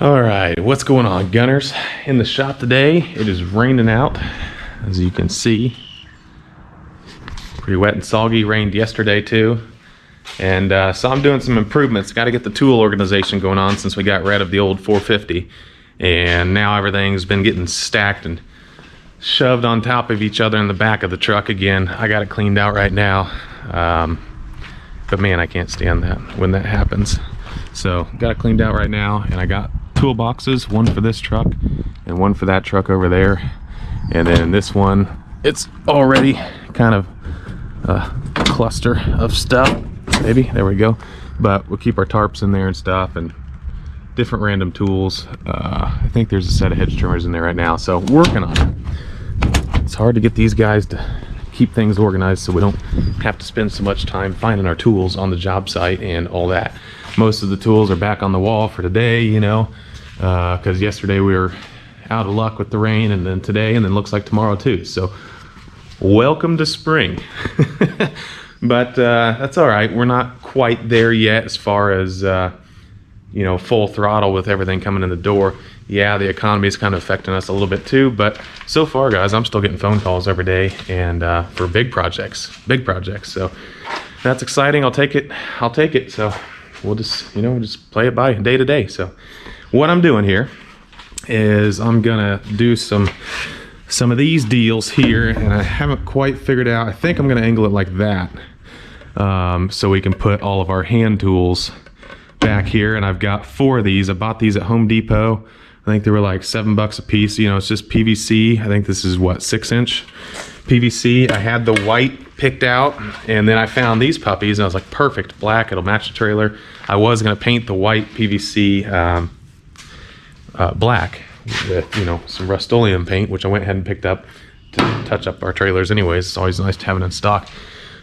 All right, what's going on, gunners? In the shop today, it is raining out, as you can see. Pretty wet and soggy, rained yesterday too. And so I'm doing some improvements. Got to get the tool organization going on since we got rid of the old 450. And now everything's been getting stacked and shoved on top of each other in the back of the truck again. I got it cleaned out right now. But man, I can't stand that when that happens. So got it cleaned out right now, and I got toolboxes, one for this truck and one for that truck over there. And then this one, it's already kind of a cluster of stuff. Maybe, there we go. But we'll keep our tarps in there and stuff, and different random tools. I think there's a set of hedge trimmers in there right now, so working on it. It's hard to get these guys to keep things organized so we don't have to spend so much time finding our tools on the job site and all that. Most of the tools are back on the wall for today, you know, because yesterday we were out of luck with the rain, and then today, and then looks like tomorrow too. So welcome to spring. But that's all right. We're not quite there yet as far as you know, full throttle with everything coming in the door. Yeah, the economy is kind of affecting us a little bit too, but so far, guys, I'm still getting phone calls every day, and for big projects. So that's exciting. I'll take it. So we'll just, you know, just play it by day to day. So what I'm doing here is I'm gonna do some of these deals here, and I haven't quite figured out. I think I'm gonna angle it like that, so we can put all of our hand tools back here. And I've got 4 of these. I bought these at Home Depot. I think they were like $7 a piece. You know, it's just PVC. I think this is what, 6-inch PVC. I had the white picked out, and then I found these puppies, and I was like, perfect, black, it'll match the trailer. I was gonna paint the white PVC black with, you know, some Rust-Oleum paint, which I went ahead and picked up to touch up our trailers anyways. It's always nice to have it in stock.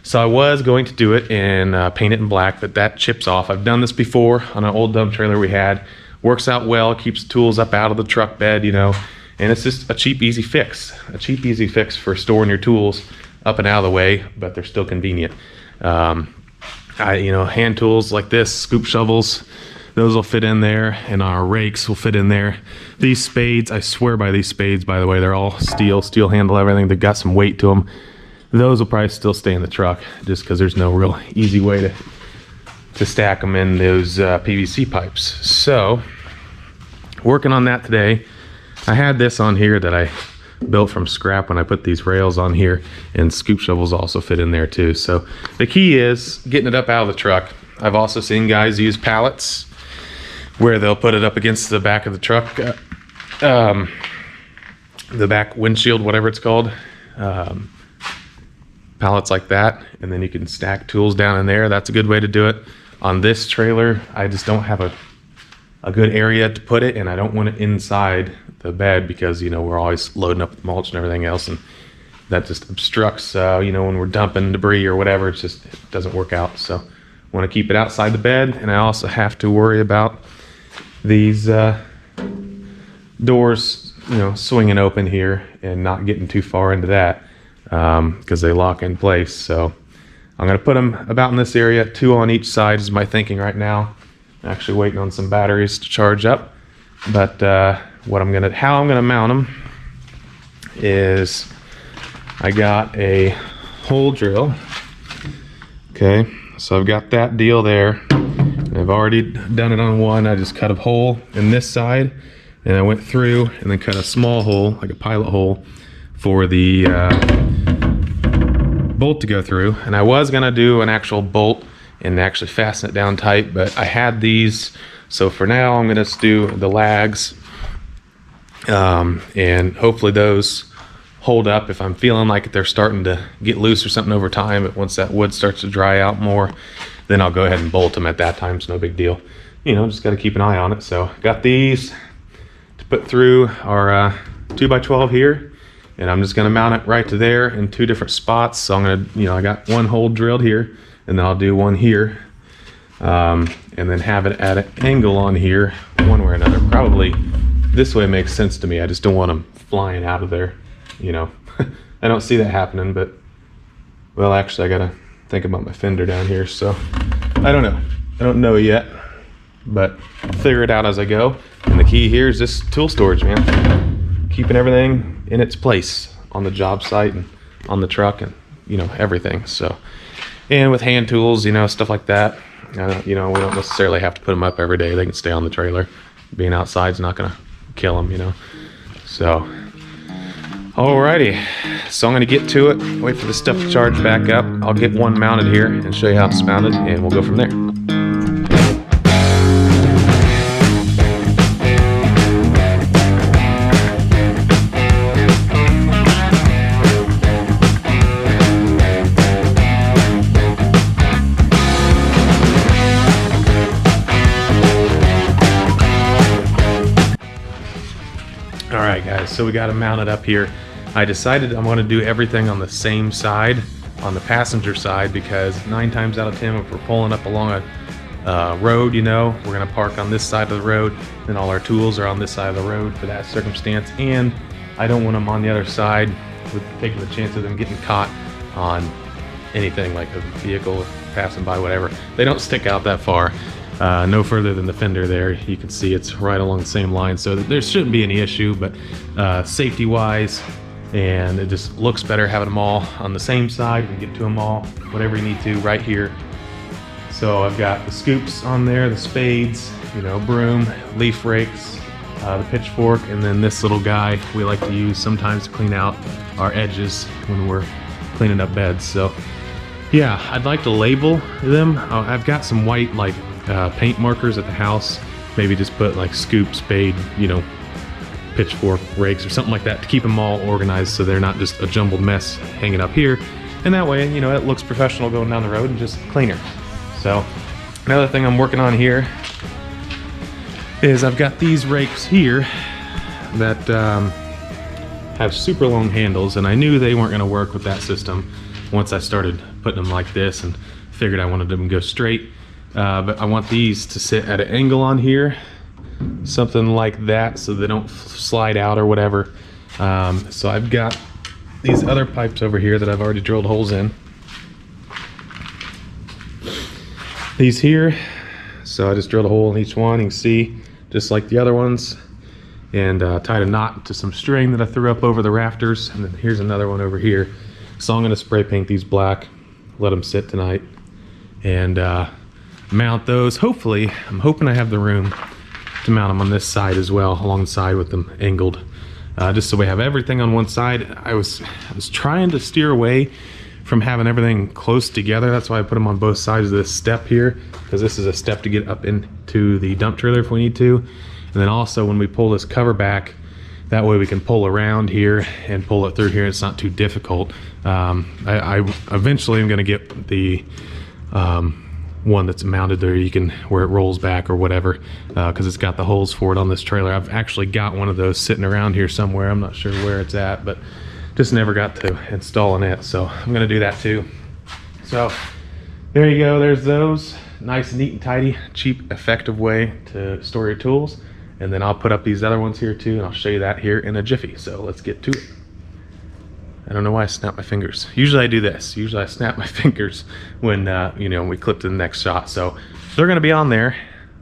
So I was going to do it and paint it in black, but that chips off. I've done this before on an old dump trailer we had. Works out well, keeps the tools up out of the truck bed, you know, and it's just a cheap, easy fix. A cheap, easy fix for storing your tools up and out of the way, but they're still convenient. You know, hand tools like this, scoop shovels, those will fit in there, and our rakes will fit in there. These spades, I swear by these spades, by the way, they're all steel handle, everything. They've got some weight to them. Those will probably still stay in the truck just because there's no real easy way to stack them in those PVC pipes. So working on that today. I had this on here that I built from scrap when I put these rails on here, and scoop shovels also fit in there too. So the key is getting it up out of the truck. I've also seen guys use pallets where they'll put it up against the back of the truck, the back windshield, whatever it's called. Pallets like that, and then you can stack tools down in there. That's a good way to do it. On this trailer, I just don't have a good area to put it, and I don't want it inside the bed because, you know, we're always loading up with mulch and everything else, and that just obstructs, you know, when we're dumping debris or whatever. It doesn't work out. So I want to keep it outside the bed, and I also have to worry about these doors, you know, swinging open here and not getting too far into that, because they lock in place. So I'm going to put them about in this area, 2 on each side is my thinking right now. I'm actually waiting on some batteries to charge up. But how I'm gonna mount them is I got a hole drill. Okay, so I've got that deal there. I've already done it on one. I just cut a hole in this side, and I went through and then cut a small hole, like a pilot hole, for the bolt to go through. And I was gonna do an actual bolt and actually fasten it down tight, but I had these, so for now I'm gonna just do the lags, and hopefully those hold up. If I'm feeling like they're starting to get loose or something over time, but once that wood starts to dry out more, then I'll go ahead and bolt them at that time. It's no big deal, you know, just got to keep an eye on it. So got these to put through our 2x12 here, and I'm just gonna mount it right to there in 2 different spots. So I'm gonna, you know, I got one hole drilled here, and then I'll do one here, and then have it at an angle on here one way or another. Probably this way makes sense to me. I just don't want them flying out of there, you know. I don't see that happening, but, well, actually I gotta think about my fender down here, so I don't know yet, but I'll figure it out as I go. And the key here is this tool storage, man. Keeping everything in its place on the job site and on the truck and, you know, everything. So, and with hand tools, you know, stuff like that, you know, we don't necessarily have to put them up every day. They can stay on the trailer. Being outside is not going to kill them, you know. So, alrighty. So I'm going to get to it, wait for the stuff to charge back up. I'll get one mounted here and show you how it's mounted, and we'll go from there. Alright guys, so we got them mounted up here. I decided I'm going to do everything on the same side, on the passenger side, because 9 times out of 10 if we're pulling up along a road, you know, we're going to park on this side of the road, and all our tools are on this side of the road for that circumstance, and I don't want them on the other side with taking the chance of them getting caught on anything like a vehicle passing by, whatever. They don't stick out that far. No further than the fender there. You can see it's right along the same line, so there shouldn't be any issue, but safety wise, and it just looks better having them all on the same side. You can get to them all, whatever you need to, right here. So I've got the scoops on there, the spades, you know, broom, leaf rakes, the pitchfork, and then this little guy we like to use sometimes to clean out our edges when we're cleaning up beds. So yeah, I'd like to label them. I've got some white like paint markers at the house. Maybe just put like scoop, spade, you know, pitchfork, rakes, or something like that to keep them all organized so they're not just a jumbled mess hanging up here. And that way, you know, it looks professional going down the road and just cleaner. So another thing I'm working on here is I've got these rakes here that have super long handles, and I knew they weren't going to work with that system once I started putting them like this, and figured I wanted them to go straight. But I want these to sit at an angle on here, something like that, so they don't slide out or whatever. So I've got these other pipes over here that I've already drilled holes in. These here, so I just drilled a hole in each one. You can see, just like the other ones, and tied a knot to some string that I threw up over the rafters. And then here's another one over here. So I'm going to spray paint these black, let them sit tonight, and mount those. Hopefully, I'm hoping I have the room to mount them on this side as well, alongside with them angled, just so we have everything on one side. I was trying to steer away from having everything close together. That's why I put them on both sides of this step here, because this is a step to get up into the dump trailer if we need to. And then also when we pull this cover back, that way we can pull around here and pull it through here. It's not too difficult. I eventually am going to get the one that's mounted there, you can, where it rolls back or whatever, because it's got the holes for it on this trailer. I've actually got one of those sitting around here somewhere. I'm not sure where it's at, but just never got to installing it, so I'm going to do that too. So there you go, there's those. Nice, neat and tidy, cheap, effective way to store your tools. And then I'll put up these other ones here too, and I'll show you that here in a jiffy. So let's get to it. I don't know why I snap my fingers. Usually I do this. Usually I snap my fingers when, you know, we clip to the next shot. So they're going to be on there,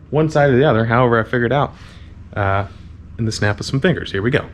one side or the other, however I figured out, in the snap of some fingers. Here we go.